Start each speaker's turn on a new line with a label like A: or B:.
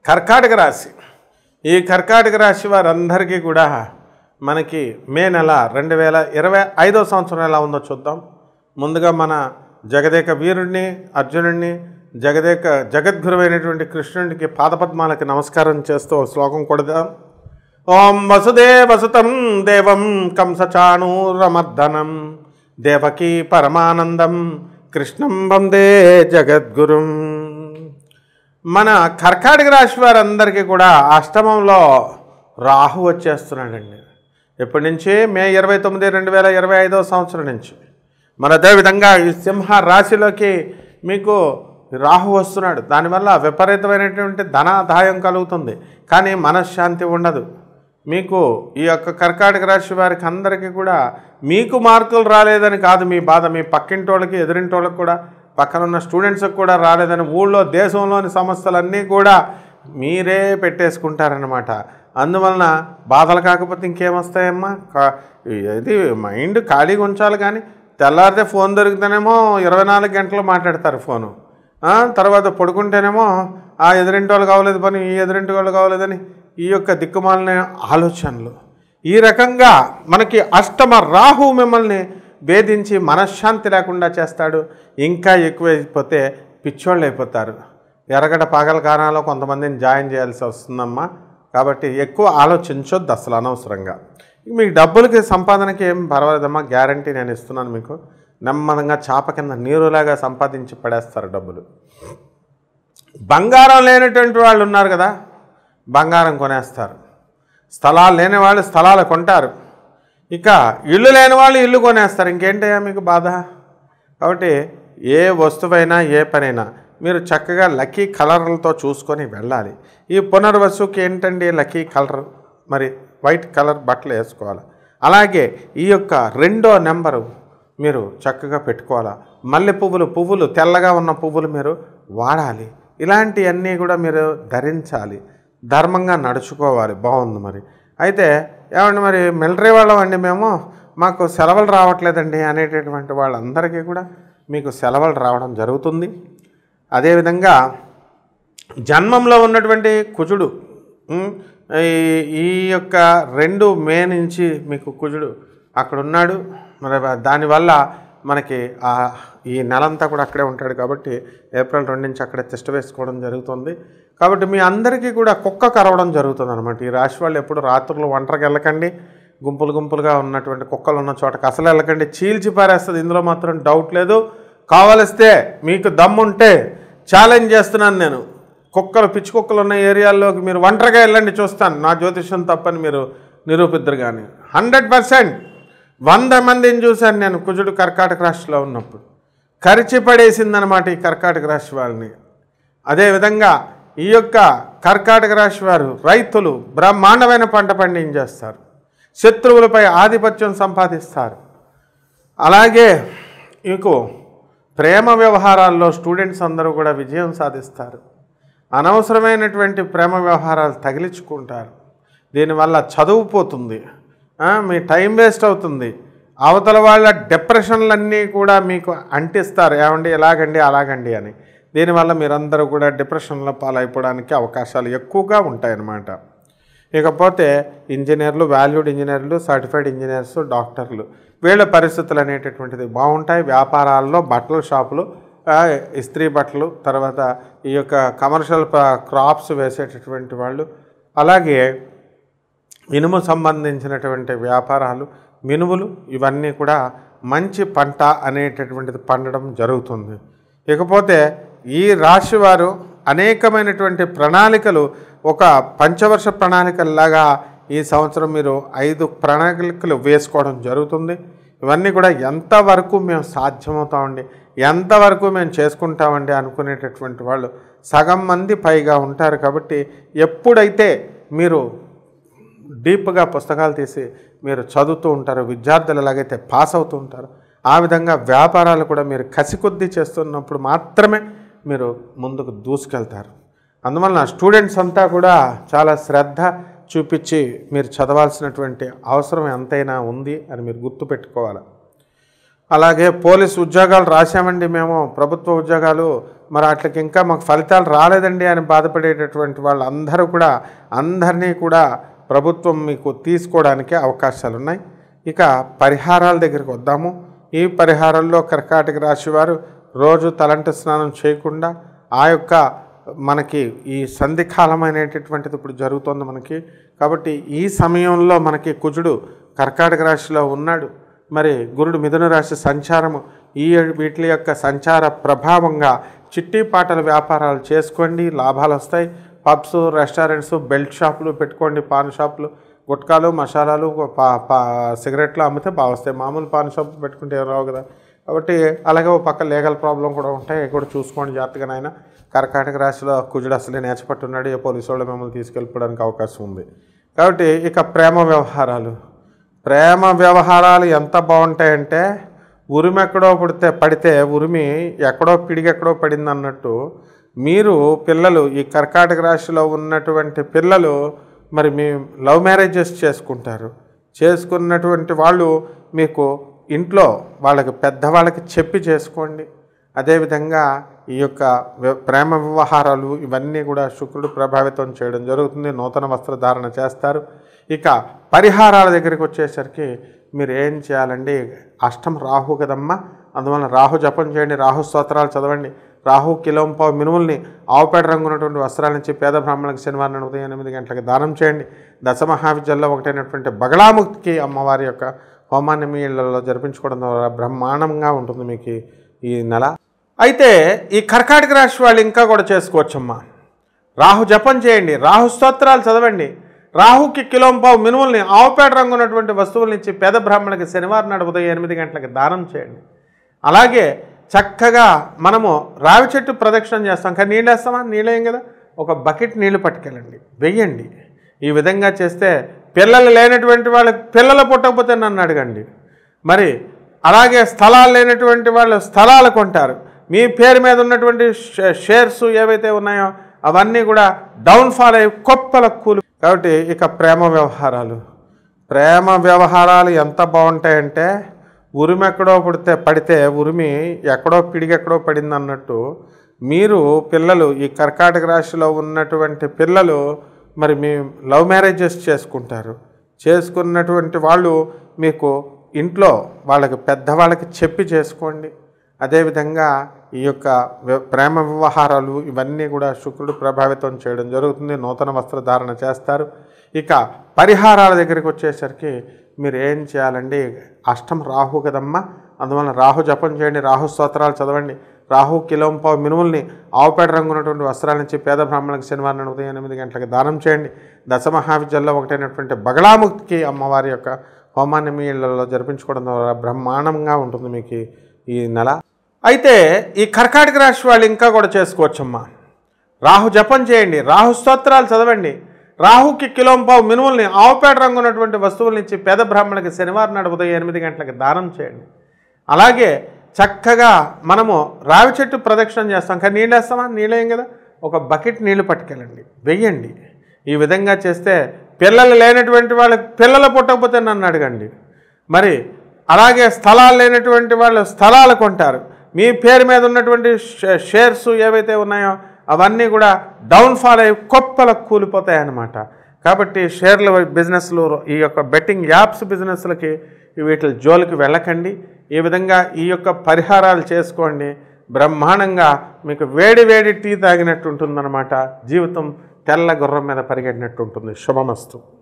A: కర్కాటక రాశి. ఈ కర్కాటక రాశి వారందరికీ కూడా మనకి మే నెల 2025వ సంవత్సరం ఎలా ఉందో చూద్దాం. ముందుగా మన జగదేక వీరుడిని, అర్జునుడిని, జగద్గురువైనటువంటి కృష్ణుడికి పాదపద్మాలకి నమస్కారం చేస్తూ శ్లోకం కొడదాం. ఓం వసుదేవసుతం దేవం కంసచాణూరమర్దనం దేవకీ పరమానందం కృష్ణం వందే జగద్గురుం. మన కర్కాటక రాశి వారందరికీ కూడా అష్టమంలో రాహు వచ్చేస్తున్నాడండి. ఎప్పటి నుంచి? మే 29, 2025వ సంవత్సరం నుంచి. మరి అదేవిధంగా ఈ సింహ రాశిలోకి మీకు రాహు వస్తున్నాడు. దానివల్ల విపరీతమైనటువంటి ధనాదాయం కలుగుతుంది, కానీ మనశ్శాంతి ఉండదు. మీకు ఈ యొక్క కర్కాటక రాశి వారికి అందరికీ కూడా మీకు మార్కులు రాలేదని కాదు మీ బాధ, మీ పక్కింటోళ్ళకి, ఎదురింటోళ్ళకి కూడా, పక్కన ఉన్న స్టూడెంట్స్కి కూడా రాలేదని ఊళ్ళో దేశంలోని సమస్యలన్నీ కూడా మీరే పెట్టేసుకుంటారనమాట. అందువలన బాధలు కాకపోతే ఇంకేమొస్తాయమ్మా? ఇది మైండ్ ఖాళీగా ఉంచాలి, కానీ తెల్లారితే ఫోన్ దొరికితేనేమో 24 గంటలు మాట్లాడతారు ఫోను. తర్వాత పడుకుంటేనేమో ఆ ఎదురింటి వాళ్ళు కావలేదు పని, ఈ ఎదురింటి వాళ్ళు కావలేదని ఈ యొక్క దిక్కుమాలిన ఆలోచనలు. ఈ రకంగా మనకి అష్టమ రాహు మిమ్మల్ని భేదించి మనశ్శాంతి లేకుండా చేస్తాడు. ఇంకా ఎక్కువైపోతే పిచ్చోళ్ళు అయిపోతారు. ఎరగడ పాగల కారణాల్లో కొంతమందిని జాయిన్ చేయాల్సి వస్తుందమ్మా. కాబట్టి ఎక్కువ ఆలోచించొద్దు అసలు అనవసరంగా. మీకు డబ్బులకి సంపాదనకి ఏం పర్వాలేదమ్మా, గ్యారంటీ నేను ఇస్తున్నాను మీకు. నెమ్మదంగా చాప కింద నీరులాగా సంపాదించి పడేస్తారు డబ్బులు. బంగారం లేనటువంటి వాళ్ళు ఉన్నారు కదా, బంగారం కొనేస్తారు. స్థలాలు లేని వాళ్ళు స్థలాలు కొంటారు. ఇక ఇల్లు లేని వాళ్ళు ఇల్లు కొనేస్తారు. ఇంకేంటయ్యా మీకు బాధ? కాబట్టి ఏ వస్తువైనా ఏ పనైనా మీరు చక్కగా లక్కీ కలర్లతో చూసుకొని వెళ్ళాలి. ఈ పునర్వసుకి ఏంటండి లక్కీ కలర్? మరి వైట్ కలర్ బట్టలు వేసుకోవాలి. అలాగే ఈ యొక్క 2వ నెంబరు మీరు చక్కగా పెట్టుకోవాలా. మల్లె పువ్వులు తెల్లగా ఉన్న పువ్వులు మీరు వాడాలి. ఇలాంటివన్నీ కూడా మీరు ధరించాలి. ధర్మంగా నడుచుకోవాలి. బాగుంది. మరి అయితే ఏమండి, మరి మిలిటరీ వాళ్ళం అండి మేము, మాకు సెలవులు రావట్లేదండి అనేటటువంటి వాళ్ళందరికీ కూడా మీకు సెలవులు రావడం జరుగుతుంది. అదేవిధంగా జన్మంలో ఉన్నటువంటి కుజుడు ఈ యొక్క 2 మే నుంచి మీకు కుజుడు అక్కడ ఉన్నాడు. మరి దానివల్ల మనకి ఈ నెలంతా కూడా అక్కడే ఉంటాడు. కాబట్టి ఏప్రిల్ 2 నుంచి అక్కడే తిష్ట వేసుకోవడం జరుగుతుంది. కాబట్టి మీ అందరికీ కూడా కుక్క కరవడం జరుగుతుంది అనమాట. ఈ రాశి వాళ్ళు ఎప్పుడు రాత్రులు ఒంటరికి వెళ్ళకండి. గుంపులుగా ఉన్నటువంటి కుక్కలు ఉన్న చోటకి అసలు వెళ్ళకండి. చీల్చి పారేస్తుంది, ఇందులో మాత్రం డౌట్ లేదు. కావలిస్తే మీకు దమ్ముంటే ఛాలెంజ్ చేస్తున్నాను నేను, పిచ్చి కుక్కలు ఉన్న ఏరియాల్లోకి మీరు ఒంటరిగా వెళ్ళండి, చూస్తాను నా జ్యోతిష్యం తప్పని మీరు నిరూపిద్దరు. కానీ 100% 100 మందిని చూశాను నేను కుజుడు కర్కాటక రాశిలో ఉన్నప్పుడు. కరిచి పడేసిందనమాట ఈ కర్కాటక రాశి వాళ్ళని. అదేవిధంగా ఈ యొక్క కర్కాటక రాశి వారు రైతులు బ్రహ్మాండమైన పంట పండించేస్తారు. శత్రువులపై ఆధిపత్యం సంపాదిస్తారు. అలాగే మీకు ప్రేమ వ్యవహారాల్లో స్టూడెంట్స్ అందరూ కూడా విజయం సాధిస్తారు. అనవసరమైనటువంటి ప్రేమ వ్యవహారాలు తగిలించుకుంటారు. దీనివల్ల చదువు పోతుంది, మీ టైం వేస్ట్ అవుతుంది. అవతల వాళ్ళ డిప్రెషన్లన్నీ కూడా మీకు అంటిస్తారు. ఏమండి ఇలాగండి అలాగండి అని. దీనివల్ల మీరందరూ కూడా డిప్రెషన్లో పాలైపోవడానికి అవకాశాలు ఎక్కువగా ఉంటాయన్నమాట. ఇకపోతే ఇంజనీర్లు, వాల్యూడ్ ఇంజనీర్లు, సర్టిఫైడ్ ఇంజనీర్స్, డాక్టర్లు, వీళ్ళ పరిస్థితులు అనేటటువంటిది బాగుంటాయి. వ్యాపారాల్లో బట్టల షాపులు, ఇస్త్రీ బట్టలు, తర్వాత ఈ యొక్క కమర్షియల్ క్రాప్స్ వేసేటటువంటి వాళ్ళు, అలాగే ఇనుము సంబంధించినటువంటి వ్యాపారాలు, మినుములు, ఇవన్నీ కూడా మంచి పంట అనేటటువంటిది పండడం జరుగుతుంది. ఇకపోతే ఈ రాశి వారు అనేకమైనటువంటి ప్రణాళికలు, ఒక పంచవర్ష ప్రణాళికల్లాగా ఈ సంవత్సరం మీరు 5 ప్రణాళికలు వేసుకోవడం జరుగుతుంది. ఇవన్నీ కూడా ఎంతవరకు మేము సాధ్యమవుతామండి, ఎంతవరకు మేము చేసుకుంటామండి అనుకునేటటువంటి వాళ్ళు సగం మంది పైగా ఉంటారు. కాబట్టి ఎప్పుడైతే మీరు డీప్గా పుస్తకాలు తీసి మీరు చదువుతూ ఉంటారు, విద్యార్థులు ఎలాగైతే పాస్ అవుతూ ఉంటారో ఆ విధంగా వ్యాపారాలు కూడా మీరు కసికొద్దీ చేస్తున్నప్పుడు మాత్రమే మీరు ముందుకు దూసుకెళ్తారు. అందువలన స్టూడెంట్స్ అంతా కూడా చాలా శ్రద్ధ చూపించి మీరు చదవాల్సినటువంటి అవసరం ఎంతైనా ఉంది అని మీరు గుర్తుపెట్టుకోవాలి. అలాగే పోలీసు ఉద్యోగాలు రాశామండి మేము, ప్రభుత్వ ఉద్యోగాలు మరి వాటికి ఇంకా మాకు ఫలితాలు రాలేదండి అని బాధపడేటటువంటి వాళ్ళందరూ కూడా అందరినీ కూడా ప్రభుత్వం మీకు తీసుకోవడానికి అవకాశాలు ఉన్నాయి. ఇక పరిహారాల దగ్గరికి వద్దాము. ఈ పరిహారాల్లో కర్కాటక రాశి వారు రోజు తలంటు స్నానం చేయకుండా ఆ యొక్క మనకి ఈ సంధికాలం అనేటటువంటిది ఇప్పుడు జరుగుతుంది మనకి. కాబట్టి ఈ సమయంలో మనకి కుజుడు కర్కాటక రాశిలో ఉన్నాడు. మరి గురుడు మిథున రాశి సంచారము వీటి యొక్క సంచార ప్రభావంగా చిట్టి పాటల వ్యాపారాలు చేసుకోండి, లాభాలు వస్తాయి. పబ్స్, రెస్టారెంట్స్, బెల్ట్ షాపులు పెట్టుకోండి, పాన్ షాపులు, గుట్కాలు, మసాలాలు, సిగరెట్లు అమ్మితే బాగా వస్తాయి. మామూలు పాన్ షాప్ పెట్టుకుంటే ఏం రావు కదా. కాబట్టి అలాగే ఒక పక్క లీగల్ ప్రాబ్లం కూడా ఉంటాయి, కూడా చూసుకోండి జాగ్రత్తగానైనా. కర్కాటక రాశిలో కుజుడు అసలే నేర్చపట్టున్నాడు, ఏ పోలీసు వాళ్ళు మిమ్మల్ని తీసుకెళ్ళిపోవడానికి అవకాశం ఉంది. కాబట్టి ఇక ప్రేమ వ్యవహారాలు ఎంత బాగుంటాయంటే ఉరిమి ఎక్కడో పడితే ఉరిమి ఎక్కడో పిడిగెక్కడో పడింది అన్నట్టు మీరు పిల్లలు ఈ కర్కాటక రాశిలో ఉన్నటువంటి పిల్లలు మరి మీ లవ్ మ్యారేజెస్ చేసుకుంటారు. చేసుకున్నటువంటి వాళ్ళు మీకు ఇంట్లో వాళ్ళకి పెద్దవాళ్ళకి చెప్పి చేసుకోండి. అదేవిధంగా ఈ యొక్క ప్రేమ వ్యవహారాలు ఇవన్నీ కూడా శుక్రుడు ప్రభావితం చేయడం జరుగుతుంది. నూతన వస్త్రధారణ చేస్తారు. ఇక పరిహారాల దగ్గరికి వచ్చేసరికి మీరు ఏం చేయాలండి, అష్టం రాహు కదమ్మా, అందువల్ల రాహు జపం చేయండి, రాహు స్తోత్రాలు చదవండి. రాహు కిలోంపావు మినుముల్ని ఆవుపేట రంగు ఉన్నటువంటి వస్త్రాల నుంచి పేద బ్రాహ్మణులకు శనివారం ఉదయం 8 గంటలకు దానం చేయండి. దశమహావిద్యల్లో ఒకటైనటువంటి బగళాముఖికి అమ్మవారి యొక్క హోమాన్ని మీ ఇళ్లలో జరిపించుకోవడం ద్వారా బ్రహ్మాండంగా ఉంటుంది మీకు ఈ నెల. అయితే ఈ కర్కాటక రాశి వాళ్ళు ఇంకా కూడా చేసుకోవచ్చమ్మా. రాహు జపం చేయండి, రాహు స్తోత్రాలు చదవండి. రాహుకి కిలోంపావు మినుముల్ని ఆవుపేట రంగు ఉన్నటువంటి వస్తువుల నుంచి పేద బ్రాహ్మణులకి శనివారం నాడు ఉదయం 8 గంటలకు దానం చేయండి. అలాగే చక్కగా మనము రావి చెట్టు ప్రదక్షిణం చేస్తాం, కానీ నీళ్ళు వేస్తామా? నీళ్ళు వేయం కదా. ఒక బకెట్ నీళ్లు పట్టుకెళ్ళండి, వెయ్యండి. ఈ విధంగా చేస్తే పిల్లలు లేనటువంటి వాళ్ళకి పిల్లలు పుట్టకపోతే నన్ను అడగండి. మరి అలాగే స్థలాలు లేనటువంటి వాళ్ళు స్థలాలు కొంటారు. మీ పేరు మీద ఉన్నటువంటి షేర్స్ ఏవైతే ఉన్నాయో అవన్నీ కూడా డౌన్ఫాల్ అయ్యి కొప్పలకు కూలి. కాబట్టి ఇక ప్రేమ వ్యవహారాలు ఎంత బాగుంటాయంటే ఉరిమి ఎక్కడో పడితే ఉరిమి ఎక్కడో పిడిగెక్కడో పడింది అన్నట్టు మీరు పిల్లలు ఈ కర్కాటక రాశిలో ఉన్నటువంటి పిల్లలు మరి మీ లవ్ మ్యారేజెస్ చేసుకుంటారు. చేసుకున్నటువంటి వాళ్ళు మీకు ఇంట్లో వాళ్ళకి పెద్దవాళ్ళకి చెప్పి చేసుకోండి. అదేవిధంగా ఈ యొక్క ప్రేమ వ్యవహారాలు ఇవన్నీ కూడా శుక్రుడు ప్రభావితం చేయడం జరుగుతుంది. నూతన వస్త్రధారణ చేస్తారు. ఇక పరిహారాల దగ్గరికి వచ్చేసరికి మీరు ఏం చేయాలండి, అష్టం రాహు కదమ్మా, అందువల్ల రాహు జపం చేయండి, రాహు స్తోత్రాలు చదవండి. రాహు కిలోంపావు మినుముల్ని ఆవుపేట రంగు ఉన్నటువంటి వస్త్రాల నుంచి పేద బ్రాహ్మణులకు శనివారం ఉదయం 8 గంటలకు దానం చేయండి. దశమహావిద్యల్లో ఒకటైనటువంటి బగళాముఖికి అమ్మవారి యొక్క హోమాన్ని మీ ఇళ్లలో జరిపించుకోవడం ద్వారా బ్రహ్మాండంగా ఉంటుంది మీకు ఈ నెల. అయితే ఈ కర్కాటక రాశి వాళ్ళు ఇంకా కూడా చేసుకోవచ్చమ్మా. రాహు జపం చేయండి, రాహు స్తోత్రాలు చదవండి. రాహుకి కిలోంపావు మినుముల్ని ఆవుపేట రంగు ఉన్నటువంటి వస్తువుల నుంచి పేద బ్రాహ్మణులకి శనివారం నాడు ఉదయం 8 గంటలకు దానం చేయండి. అలాగే చక్కగా మనము రావి చెట్టు ప్రదక్షిణం చేస్తాం, కానీ నీళ్ళు వేస్తామా? నీళ్ళు వేయం కదా. ఒక బకెట్ నీళ్లు పట్టుకెళ్ళండి, వెయ్యండి. ఈ విధంగా చేస్తే పిల్లలు లేనటువంటి వాళ్ళకి పిల్లలు పుట్టకపోతే నన్ను అడగండి. మరి అలాగే స్థలాలు లేనటువంటి వాళ్ళు స్థలాలు కొంటారు. మీ పేరు మీద ఉన్నటువంటి షేర్స్ ఏవైతే ఉన్నాయో అవన్నీ కూడా డౌన్ఫాల్ అయ్యి కొప్పలకు కూలిపోతాయి అన్నమాట. కాబట్టి షేర్ల బిజినెస్లు, ఈ యొక్క బెట్టింగ్ యాప్స్ బిజినెస్లకి వీటి జోలికి వెళ్ళకండి. ఈ విధంగా ఈ యొక్క పరిహారాలు చేసుకోండి. బ్రహ్మాండంగా మీకు వేడి వేడి టీ తాగినట్టు ఉంటుందన్నమాట. జీవితం తెల్ల గుర్రం మీద పరిగెట్టినట్టు ఉంటుంది. శుభమస్తు.